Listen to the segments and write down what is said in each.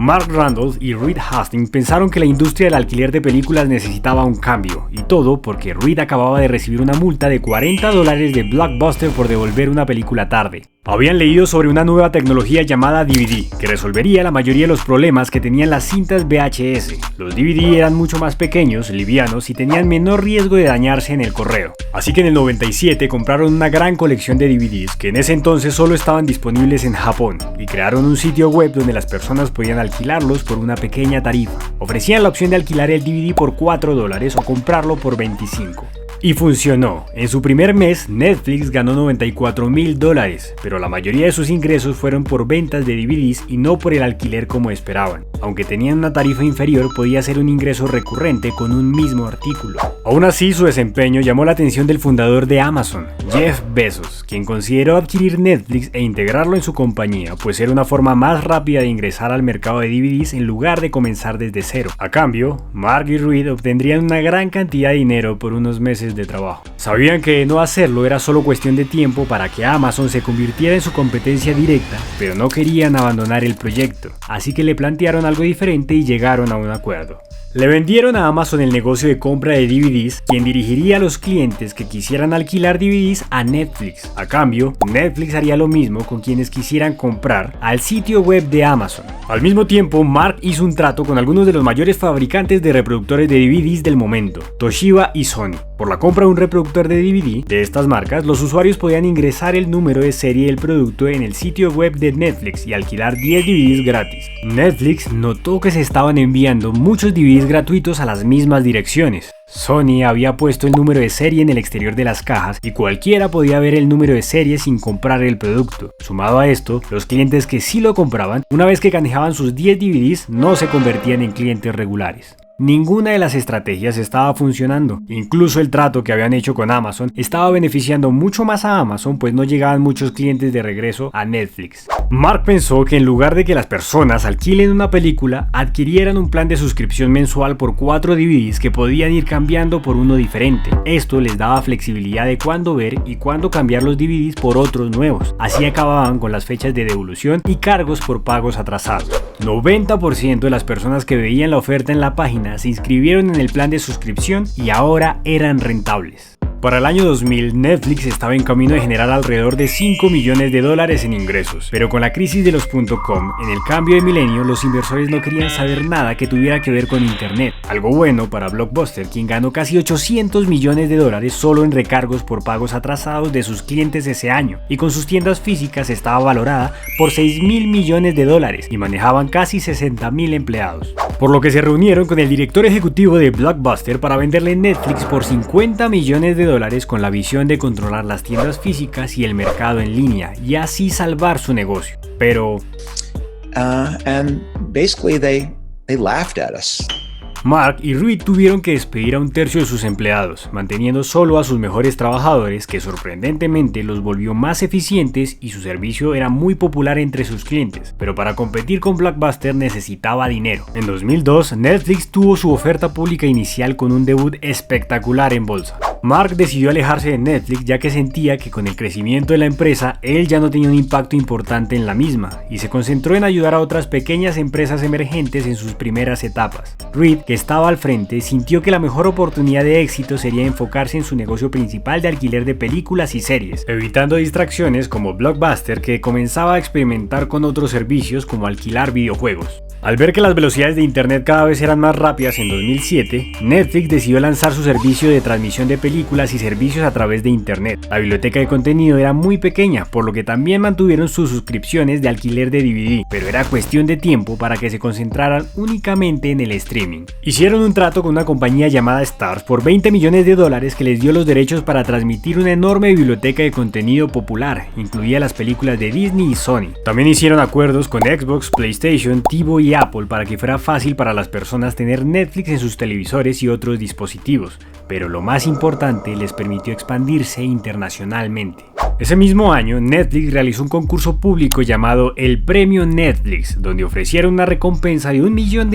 Mark Randolph y Reed Hastings pensaron que la industria del alquiler de películas necesitaba un cambio, y todo porque Reed acababa de recibir una multa de $40 de Blockbuster por devolver una película tarde. Habían leído sobre una nueva tecnología llamada DVD, que resolvería la mayoría de los problemas que tenían las cintas VHS. Los DVD eran mucho más pequeños, livianos y tenían menor riesgo de dañarse en el correo. Así que en el 97 compraron una gran colección de DVDs que en ese entonces solo estaban disponibles en Japón, y crearon un sitio web donde las personas podían alquilarlos por una pequeña tarifa. Ofrecían la opción de alquilar el DVD por $4 o comprarlo por $25. Y funcionó. En su primer mes, Netflix ganó $94,000, pero la mayoría de sus ingresos fueron por ventas de DVDs y no por el alquiler como esperaban. Aunque tenían una tarifa inferior, podía ser un ingreso recurrente con un mismo artículo. Aún así, su desempeño llamó la atención del fundador de Amazon, Jeff Bezos, quien consideró adquirir Netflix e integrarlo en su compañía, pues era una forma más rápida de ingresar al mercado de DVDs en lugar de comenzar desde cero. A cambio, Mark y Reed obtendrían una gran cantidad de dinero por unos meses de trabajo. Sabían que no hacerlo era solo cuestión de tiempo para que Amazon se convirtiera en su competencia directa, pero no querían abandonar el proyecto, así que le plantearon algo diferente y llegaron a un acuerdo. Le vendieron a Amazon el negocio de compra de DVDs, quien dirigiría a los clientes que quisieran alquilar DVDs a Netflix. A cambio, Netflix haría lo mismo con quienes quisieran comprar al sitio web de Amazon. Al mismo tiempo, Mark hizo un trato con algunos de los mayores fabricantes de reproductores de DVDs del momento, Toshiba y Sony. Por la compra de un reproductor de DVD de estas marcas, los usuarios podían ingresar el número de serie del producto en el sitio web de Netflix y alquilar 10 DVDs gratis. Netflix notó que se estaban enviando muchos DVDs gratuitos a las mismas direcciones. Sony había puesto el número de serie en el exterior de las cajas y cualquiera podía ver el número de serie sin comprar el producto. Sumado a esto, los clientes que sí lo compraban, una vez que canjeaban sus 10 DVDs, no se convertían en clientes regulares. Ninguna de las estrategias estaba funcionando. Incluso el trato que habían hecho con Amazon estaba beneficiando mucho más a Amazon, pues no llegaban muchos clientes de regreso a Netflix. Mark pensó que en lugar de que las personas alquilen una película, adquirieran un plan de suscripción mensual por 4 DVDs que podían ir cambiando por uno diferente. Esto les daba flexibilidad de cuándo ver y cuándo cambiar los DVDs por otros nuevos. Así acababan con las fechas de devolución y cargos por pagos atrasados. 90% de las personas que veían la oferta en la página se inscribieron en el plan de suscripción y ahora eran rentables. Para el año 2000, Netflix estaba en camino de generar alrededor de $5 millones en ingresos, pero con la crisis de los .com, en el cambio de milenio, los inversores no querían saber nada que tuviera que ver con internet. Algo bueno para Blockbuster, quien ganó casi $800 millones solo en recargos por pagos atrasados de sus clientes ese año, y con sus tiendas físicas estaba valorada por $6.000 millones y manejaban casi 60.000 empleados. Por lo que se reunieron con el director ejecutivo de Blockbuster para venderle Netflix por $50 millones con la visión de controlar las tiendas físicas y el mercado en línea y así salvar su negocio. Pero and basically they laughed at us. Mark y Reed tuvieron que despedir a un tercio de sus empleados, manteniendo solo a sus mejores trabajadores, que sorprendentemente los volvió más eficientes y su servicio era muy popular entre sus clientes, pero para competir con Blockbuster necesitaba dinero. En 2002, Netflix tuvo su oferta pública inicial con un debut espectacular en bolsa. Mark decidió alejarse de Netflix ya que sentía que con el crecimiento de la empresa, él ya no tenía un impacto importante en la misma, y se concentró en ayudar a otras pequeñas empresas emergentes en sus primeras etapas. Reed, que estaba al frente, sintió que la mejor oportunidad de éxito sería enfocarse en su negocio principal de alquiler de películas y series, evitando distracciones como Blockbuster, que comenzaba a experimentar con otros servicios como alquilar videojuegos. Al ver que las velocidades de internet cada vez eran más rápidas en 2007, Netflix decidió lanzar su servicio de transmisión de películas y servicios a través de internet. La biblioteca de contenido era muy pequeña, por lo que también mantuvieron sus suscripciones de alquiler de DVD, pero era cuestión de tiempo para que se concentraran únicamente en el streaming. Hicieron un trato con una compañía llamada Starz por $20 millones que les dio los derechos para transmitir una enorme biblioteca de contenido popular, incluía las películas de Disney y Sony. También hicieron acuerdos con Xbox, PlayStation, TiVo y Apple para que fuera fácil para las personas tener Netflix en sus televisores y otros dispositivos, pero lo más importante, les permitió expandirse internacionalmente. Ese mismo año, Netflix realizó un concurso público llamado el Premio Netflix, donde ofrecieron una recompensa de $1 millón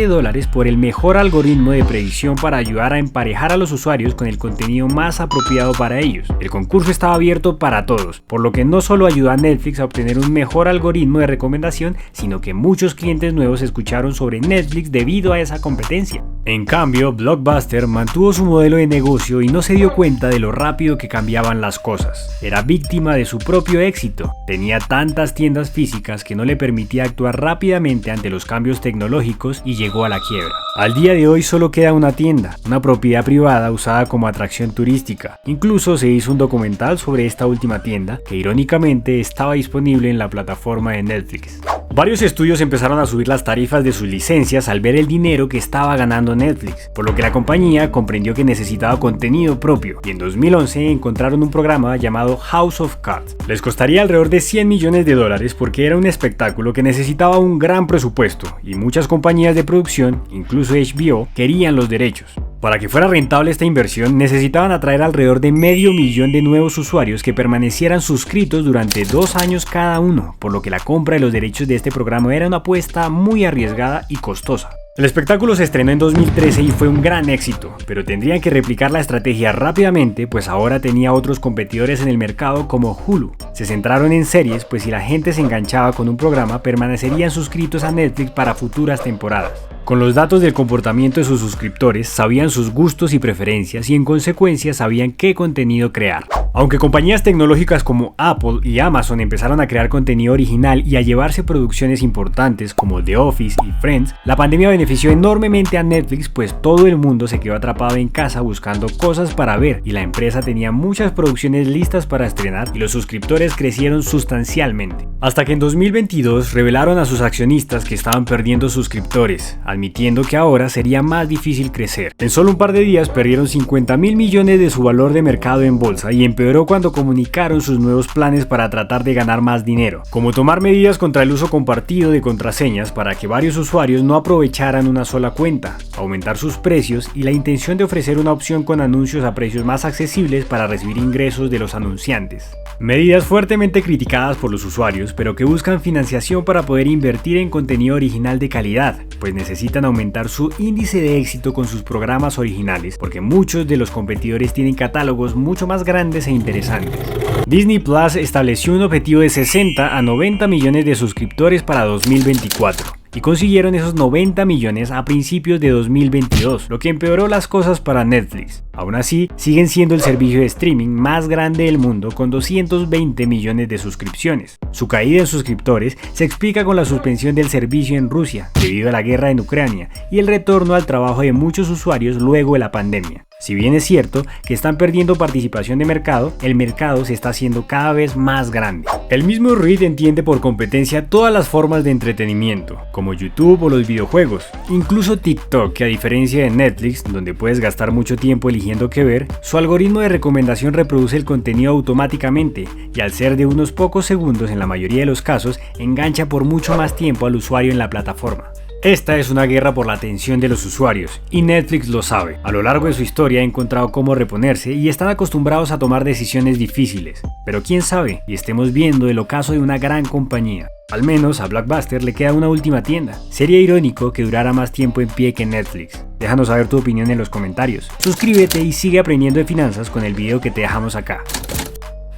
por el mejor algoritmo de predicción para ayudar a emparejar a los usuarios con el contenido más apropiado para ellos. El concurso estaba abierto para todos, por lo que no solo ayudó a Netflix a obtener un mejor algoritmo de recomendación, sino que muchos clientes nuevos escucharon sobre Netflix debido a esa competencia. En cambio, Blockbuster mantuvo su modelo de negocio y no se dio cuenta de lo rápido que cambiaban las cosas. Era víctima de su propio éxito. Tenía tantas tiendas físicas que no le permitía actuar rápidamente ante los cambios tecnológicos y llegó a la quiebra. Al día de hoy solo queda una tienda, una propiedad privada usada como atracción turística. Incluso se hizo un documental sobre esta última tienda que irónicamente estaba disponible en la plataforma de Netflix. Varios estudios empezaron a subir las tarifas de sus licencias al ver el dinero que estaba ganando Netflix, por lo que la compañía comprendió que necesitaba contenido propio y en 2011 encontraron un programa llamado House of Cards. Les costaría alrededor de $100 millones porque era un espectáculo que necesitaba un gran presupuesto y muchas compañías de producción, incluso HBO, querían los derechos. Para que fuera rentable esta inversión, necesitaban atraer alrededor de $500 000 de nuevos usuarios que permanecieran suscritos durante 2 años cada uno, por lo que la compra de los derechos de este programa era una apuesta muy arriesgada y costosa. El espectáculo se estrenó en 2013 y fue un gran éxito, pero tendrían que replicar la estrategia rápidamente, pues ahora tenía otros competidores en el mercado como Hulu. Se centraron en series, pues si la gente se enganchaba con un programa, permanecerían suscritos a Netflix para futuras temporadas. Con los datos del comportamiento de sus suscriptores, sabían sus gustos y preferencias y en consecuencia sabían qué contenido crear. Aunque compañías tecnológicas como Apple y Amazon empezaron a crear contenido original y a llevarse producciones importantes como The Office y Friends, la pandemia benefició enormemente a Netflix, pues todo el mundo se quedó atrapado en casa buscando cosas para ver y la empresa tenía muchas producciones listas para estrenar y los suscriptores crecieron sustancialmente. Hasta que en 2022 revelaron a sus accionistas que estaban perdiendo suscriptores, admitiendo que ahora sería más difícil crecer. En solo un par de días perdieron $50 mil millones de su valor de mercado en bolsa y empeoró cuando comunicaron sus nuevos planes para tratar de ganar más dinero, como tomar medidas contra el uso compartido de contraseñas para que varios usuarios no aprovecharan una sola cuenta, aumentar sus precios y la intención de ofrecer una opción con anuncios a precios más accesibles para recibir ingresos de los anunciantes. Medidas fuertemente criticadas por los usuarios, pero que buscan financiación para poder invertir en contenido original de calidad, pues necesitan aumentar su índice de éxito con sus programas originales, porque muchos de los competidores tienen catálogos mucho más grandes e interesantes. Disney Plus estableció un objetivo de 60 a 90 millones de suscriptores para 2024. Y consiguieron esos 90 millones a principios de 2022, lo que empeoró las cosas para Netflix. Aún así, siguen siendo el servicio de streaming más grande del mundo con 220 millones de suscripciones. Su caída en suscriptores se explica con la suspensión del servicio en Rusia debido a la guerra en Ucrania y el retorno al trabajo de muchos usuarios luego de la pandemia. Si bien es cierto que están perdiendo participación de mercado, el mercado se está haciendo cada vez más grande. El mismo Reed entiende por competencia todas las formas de entretenimiento, como YouTube o los videojuegos, incluso TikTok, que a diferencia de Netflix, donde puedes gastar mucho tiempo eligiendo qué ver, su algoritmo de recomendación reproduce el contenido automáticamente y al ser de unos pocos segundos en la mayoría de los casos, engancha por mucho más tiempo al usuario en la plataforma. Esta es una guerra por la atención de los usuarios, y Netflix lo sabe. A lo largo de su historia ha encontrado cómo reponerse y están acostumbrados a tomar decisiones difíciles. Pero quién sabe, y estemos viendo el ocaso de una gran compañía. Al menos a Blockbuster le queda una última tienda. Sería irónico que durara más tiempo en pie que Netflix. Déjanos saber tu opinión en los comentarios. Suscríbete y sigue aprendiendo de finanzas con el video que te dejamos acá.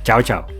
Chao, chao.